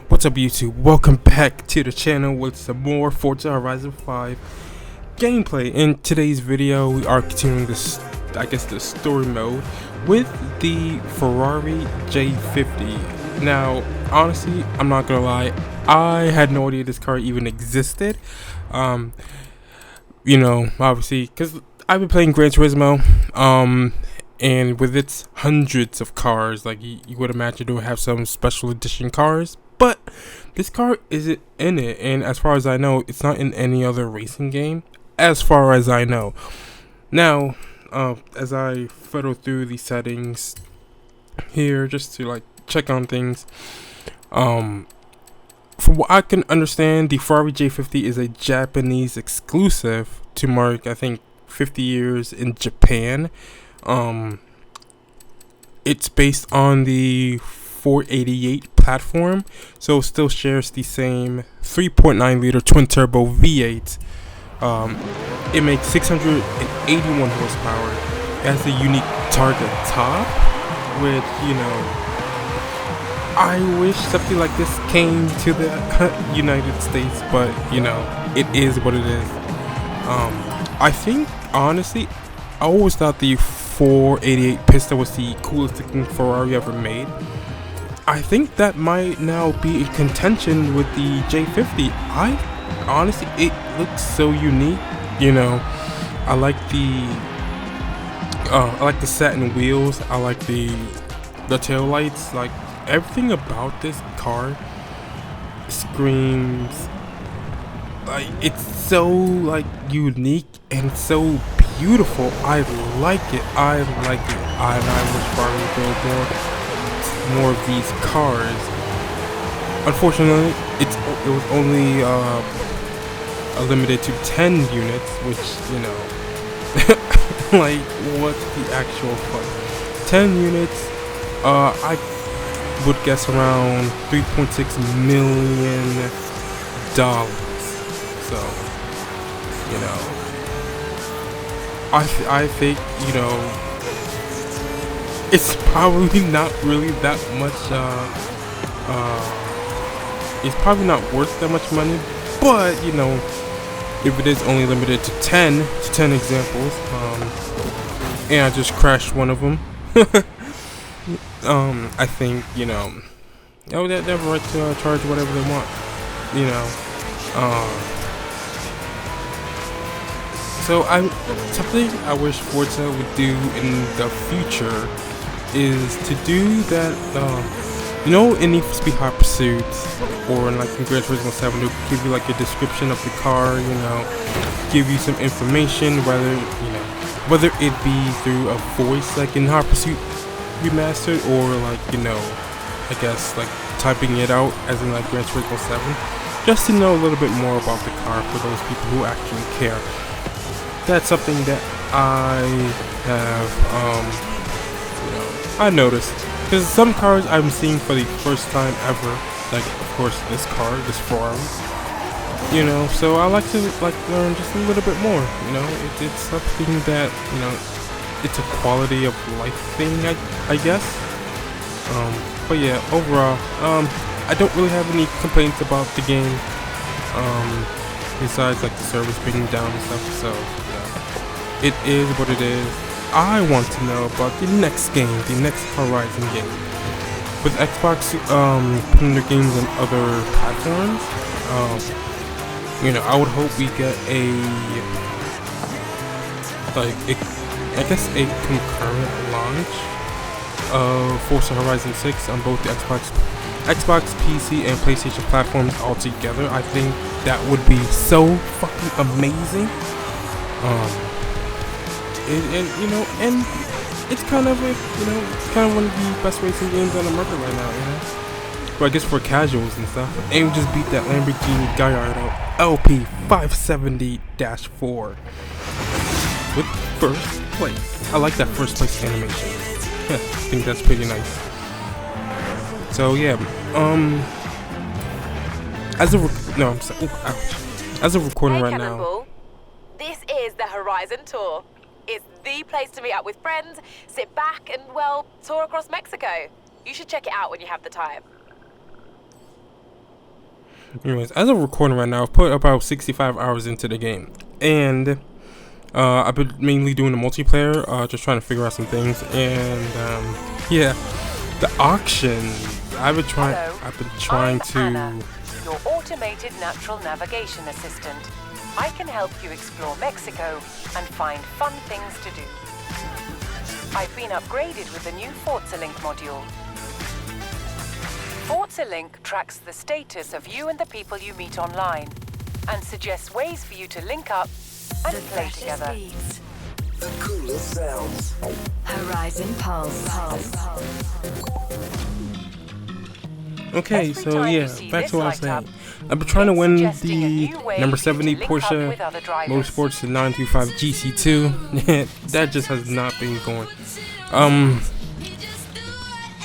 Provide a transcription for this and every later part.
What's up YouTube? Welcome back to the channel with some more Forza Horizon 5 gameplay. In today's video we are continuing this, the story mode with the Ferrari J50. Now honestly, I'm not gonna lie, I had no idea this car even existed. Obviously because I've been playing Gran Turismo, and with its hundreds of cars, like you would imagine it would have some special edition cars. But this car isn't in it, and as far as I know, it's not in any other racing game, as far as I know. Now, as I fiddle through the settings here, just to check on things, from what I can understand, the Ferrari J50 is a Japanese exclusive to mark, I think, 50 years in Japan. It's based on the 488 platform, so it still shares the same 3.9 liter twin turbo V8. It makes 681 horsepower. It has a unique target top, which, I wish something like this came to the United States, but it is what it is. I think honestly, I always thought the 488 Pista was the coolest looking Ferrari ever made. I think that might now be in contention with the J50. Honestly, it looks so unique. I like the satin wheels. I like the tail lights. Like everything about this car screams like it's so unique and so beautiful. I like it. I wish Ferrari would build more of these cars. Unfortunately, it was only limited to 10 units, which like what's the actual fuck? 10 units. I would guess around $3.6 million. So I think it's probably not really that much. It's probably not worth that much money. But if it is only limited to 10 examples, and I just crashed one of them, I think they have a right to charge whatever they want. So something I wish Forza would do in the future is to do that, in Need for Speed Hot Pursuits, or in Gran Turismo 7, they'll give you a description of the car, give you some information, whether it be through a voice in Hot Pursuit Remastered, or I guess typing it out as in Gran Turismo 7, just to know a little bit more about the car for those people who actually care. That's something that I have, I noticed, because some cars I'm seeing for the first time ever, of course this car, this Ferrari, so I like to learn just a little bit more. It's something that it's a quality of life thing, I guess. But yeah, overall, I don't really have any complaints about the game, besides the service being down and stuff. So yeah, it is what it is. I want to know about the next game, the next Horizon game. With Xbox putting their games on other platforms, I would hope we get a concurrent launch of Forza Horizon 6 on both the Xbox, PC, and PlayStation platforms all together. I think that would be so fucking amazing. And it's kind of one of the best racing games on the market right now, But I guess for casuals and stuff. And we just beat that Lamborghini Gallardo LP 570-4 with first place. I like that first place animation. Yeah, I think that's pretty nice. So yeah, as of recording right now. This is the Horizon Tour. It's the place to meet up with friends, sit back and, tour across Mexico. You should check it out when you have the time. Anyways, as of recording right now, I've put about 65 hours into the game, and I've been mainly doing the multiplayer, just trying to figure out some things. And yeah, the auction. I've been trying to. Anna, your automated natural navigation assistant. I can help you explore Mexico and find fun things to do. I've been upgraded with the new Forza Link module. Forza Link tracks the status of you and the people you meet online and suggests ways for you to link up and play together. Speeds. The coolest sounds. Horizon Pulse. Okay, so yeah, back to what I was saying. I've been trying to win the number 70 Porsche Motorsports 925 GC2. That just has not been going.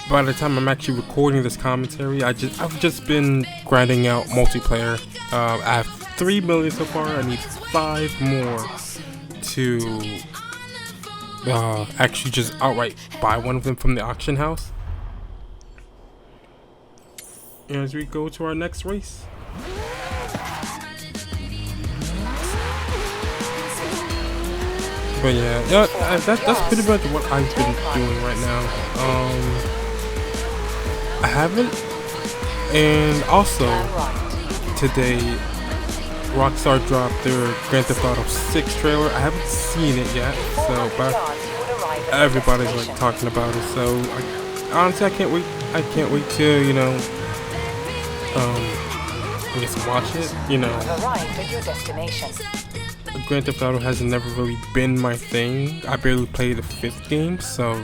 By the time I'm actually recording this commentary, I've just been grinding out multiplayer. I have 3 million so far. I need 5 more to actually just outright buy one of them from the auction house. As we go to our next race. But yeah, that's pretty much what I've been doing right now. I haven't, and also today Rockstar dropped their Grand Theft Auto 6 trailer. I haven't seen it yet, so but everybody's like talking about it. So honestly, I can't wait. I can't wait to I guess watch it. Grand Theft Auto has never really been my thing. I barely played the 5th game, so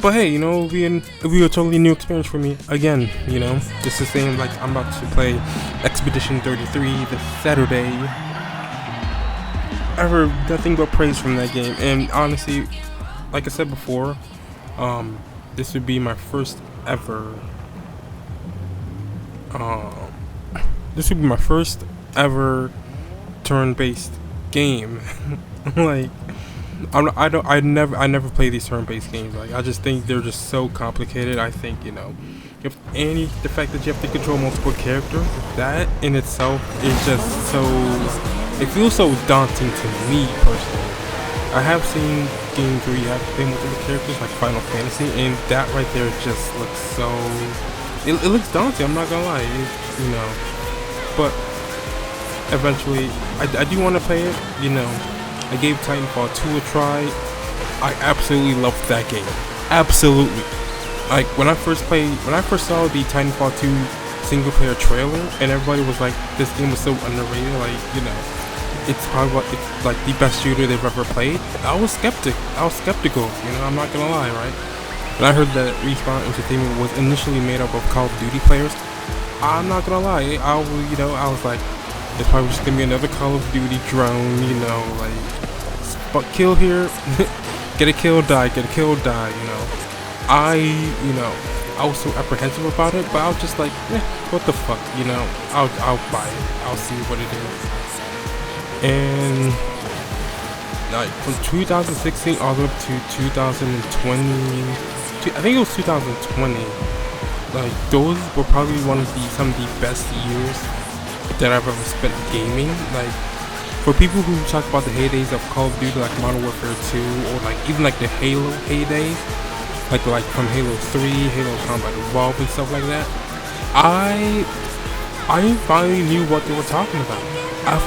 but hey, it'll be a totally new experience for me again. It's the same. Like, I'm about to play Expedition 33 this Saturday. I heard nothing but praise from that game, and honestly, like I said before, this would be my first ever. This would be my first ever turn-based game. Like, I never play these turn-based games. Like, I just think they're just so complicated. I think the fact that you have to control multiple characters, that in itself is just so. It feels so daunting to me personally. I have seen games where you have to play multiple characters, like Final Fantasy, and that right there just looks so. It looks daunting. I'm not gonna lie. But eventually, I do want to play it. I gave Titanfall 2 a try. I absolutely loved that game. Absolutely. Like, when I first saw the Titanfall 2 single player trailer, and everybody was like, this game was so underrated. Like, it's like the best shooter they've ever played. I was skeptical. I'm not gonna lie, right? And I heard that Respawn Entertainment was initially made up of Call of Duty players. I'm not gonna lie. I was like, it's probably just gonna be another Call of Duty drone, but kill here, get a kill, die, get a kill, die, I was so apprehensive about it, but I was just like, what the fuck, I'll buy it, I'll see what it is. And like from 2016 all the way up to 2020, I think it was 2020, like those were probably some of the best years that I've ever spent gaming. Like, for people who talk about the heydays of Call of Duty, like Modern Warfare 2, or like even like the Halo heydays, like from Halo 3, Halo Combat Evolved and stuff like that, I finally knew what they were talking about. I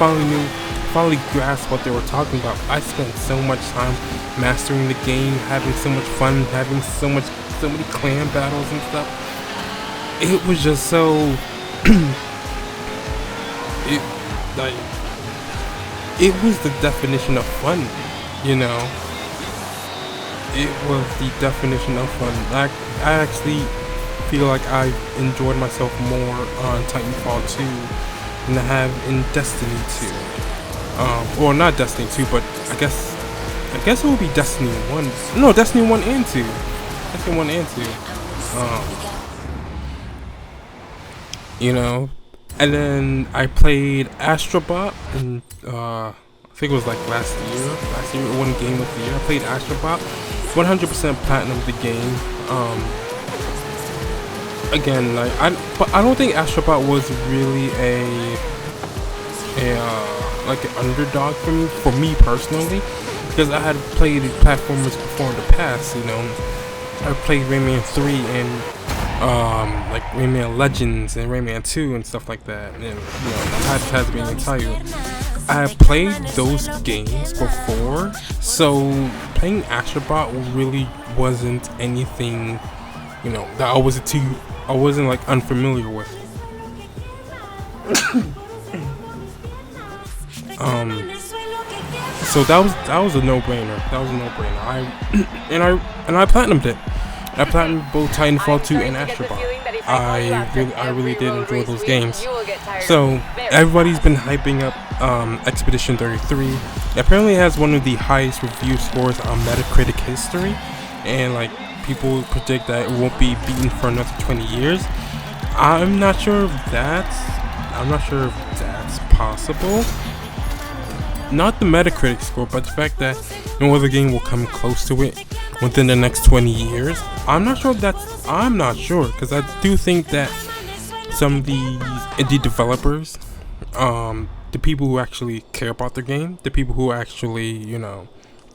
finally grasped what they were talking about. I spent so much time mastering the game, having so much fun, having so many clan battles and stuff. It was just so. It was the definition of fun, It was the definition of fun. I actually feel like I enjoyed myself more on Titanfall 2 than I have in Destiny 2. Or not Destiny 2, but I guess it would be Destiny 1. No, Destiny 1 and 2. Destiny 1 and 2. And then I played Astrobot, and I think it was like last year, one game of the year. I played Astrobot, 100% platinum the game. again, like but I don't think Astrobot was really like an underdog for me personally, because I had played platformers before in the past. You know, I played Rayman 3 and like Rayman Legends and Rayman 2 and stuff like that, and you know, Tasmanian and Tayo. I have played those games before, so playing Astrobot really wasn't anything, you know, that I wasn't like unfamiliar with. So that was a no-brainer. I platinumed it. I platinumed both Titanfall 2 and Astrobot. I really did enjoy those games. So everybody's been hyping up Expedition 33. It apparently has one of the highest review scores on Metacritic history, and like people predict that it won't be beaten for another 20 years. I'm not sure if that's possible. Not the Metacritic score, but the fact that no other game will come close to it within the next 20 years. I'm not sure, because I do think that some of these indie developers, the people who actually care about their game, the people who actually, you know,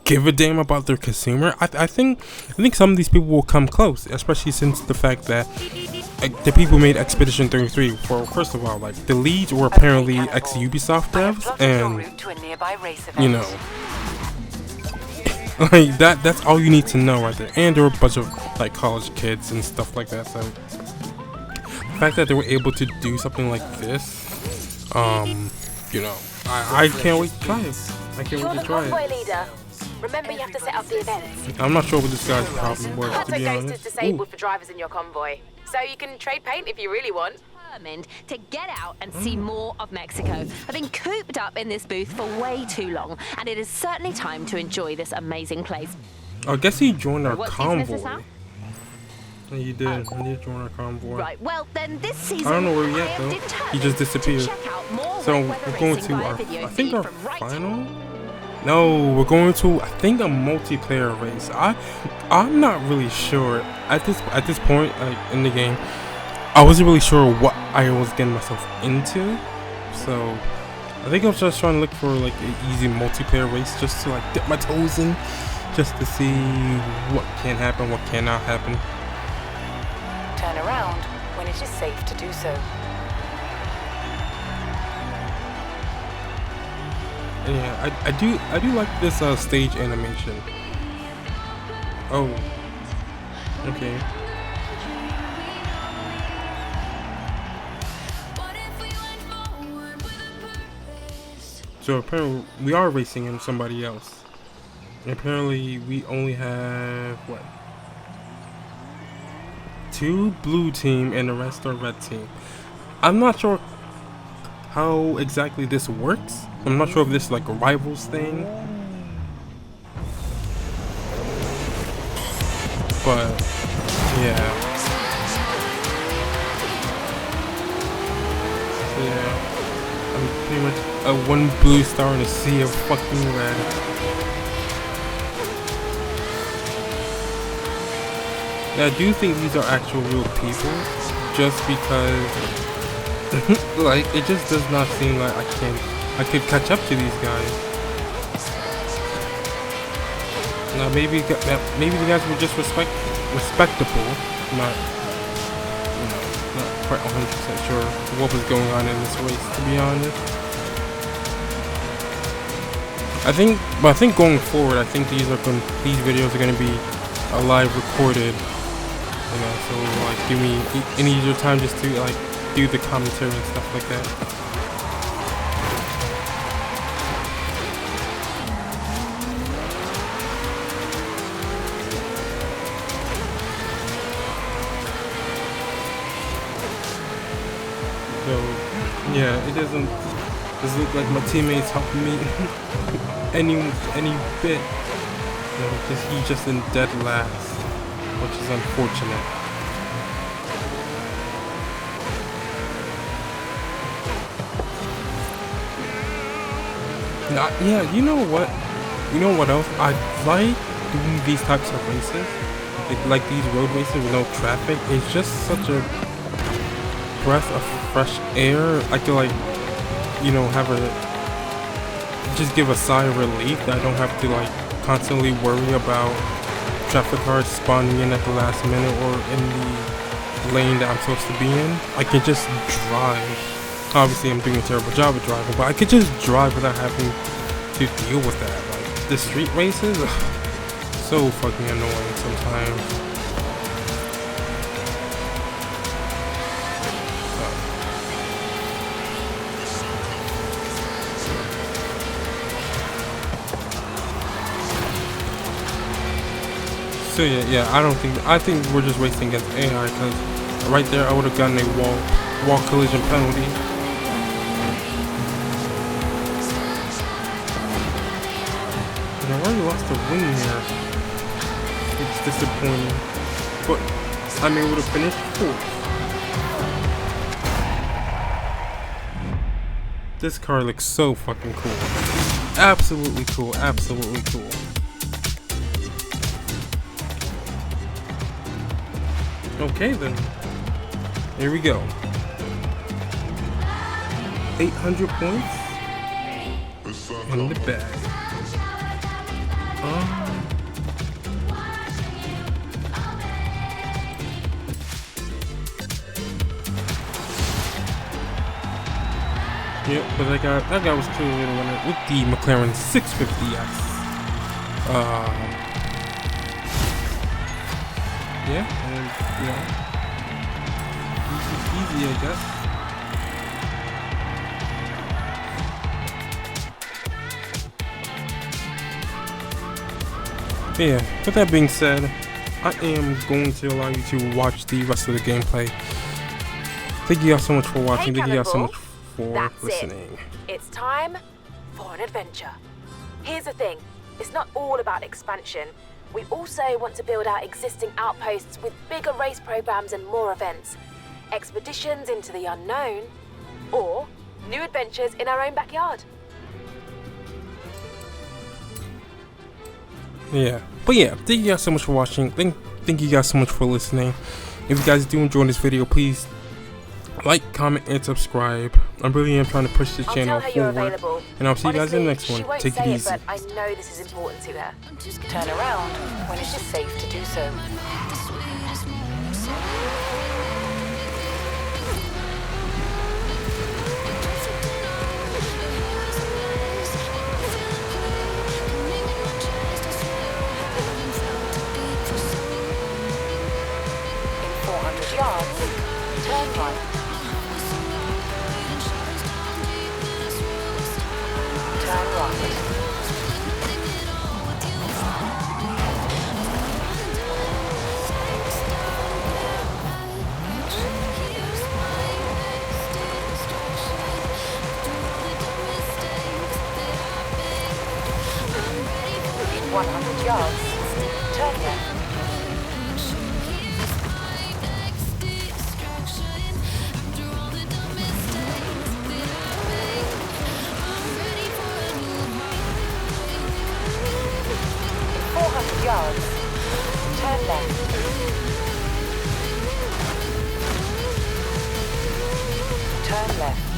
give a damn about their consumer, I think some of these people will come close, especially since the fact that the people who made Expedition 33, first of all, like the leads were apparently ex-Ubisoft devs, and you know, like that's all you need to know right there. And there were a bunch of like college kids and stuff like that. So the fact that they were able to do something like this, you know, I can't wait to try it. I can't wait to try it. Remember, you have to set up the events. I'm not sure what this guy's problem was, to be honest. Is disabled for drivers in your convoy, so you can trade paint if you really want. Determined to get out and see more of Mexico. I've been cooped up in this booth for way too long, and it is certainly time to enjoy this amazing place. I guess he joined our convoy. He did. He did join our convoy. Right. Well, then this season I don't know where he at though. He just disappeared. So we're going to our, I think our final. No, we're going to, I think, a multiplayer race. I'm not really sure at this point, like in the game. I wasn't really sure what I was getting myself into, so I think I was just trying to look for like an easy multiplayer race, just to like dip my toes in, just to see what can happen, what cannot happen. Turn around when it is safe to do so. Yeah, I do like this stage animation. Oh, okay. So apparently we are racing in somebody else. And apparently we only have what? 2 blue team and the rest are red team. I'm not sure how exactly this works. I'm not sure if this is like a rivals thing, but yeah. So yeah, I'm pretty much a one blue star in a sea of fucking red. Yeah, I do think these are actual real people, just because like it just does not seem like I could catch up to these guys. Now maybe the guys were just respectable, not, you know, not quite 100% sure what was going on in this race, to be honest. I think going forward, I think these videos are gonna be live recorded, you know, so like give me an easier time just to like do the commentary and stuff like that. So yeah, it doesn't look like my teammates helping me any bit. You know, he's just in dead last, which is unfortunate. Yeah, you know what? You know what else? I like doing these types of races, like these road races with no traffic. It's just such a breath of fresh air. I could like, you know, just give a sigh of relief that I don't have to like constantly worry about traffic cars spawning in at the last minute or in the lane that I'm supposed to be in. I can just drive. Obviously I'm doing a terrible job of driving, but I could just drive without having to deal with that. Like the street races, so fucking annoying sometimes. So yeah, I think we're just racing against AI, because right there I would have gotten a wall collision penalty. And I already lost the win here. It's disappointing, but I'm able to finish fourth. This car looks so fucking cool. Absolutely cool, absolutely cool. Okay then, here we go. 800 points in the bag. Yep, but that guy was clearly the winner with the McLaren 650S. Yeah, and you know, easy, I guess. But yeah, with that being said, I am going to allow you to watch the rest of the gameplay. Thank you guys so much for watching. Thank you guys so much for listening. It's time for an adventure. Here's the thing, it's not all about expansion. We also want to build out existing outposts with bigger race programs and more events, expeditions into the unknown, or new adventures in our own backyard. Yeah, but yeah, thank you guys so much for watching. Thank you guys so much for listening. If you guys do enjoy this video, please like, comment, and subscribe. I really am trying to push the channel forward. And I'll see you guys in the next one. Take it easy. But I know this is important to her. Turn around when it is safe to do so. In 400 yards, turn right. Turn right. In 100 yards, turn left. Yards. Turn left. Turn left.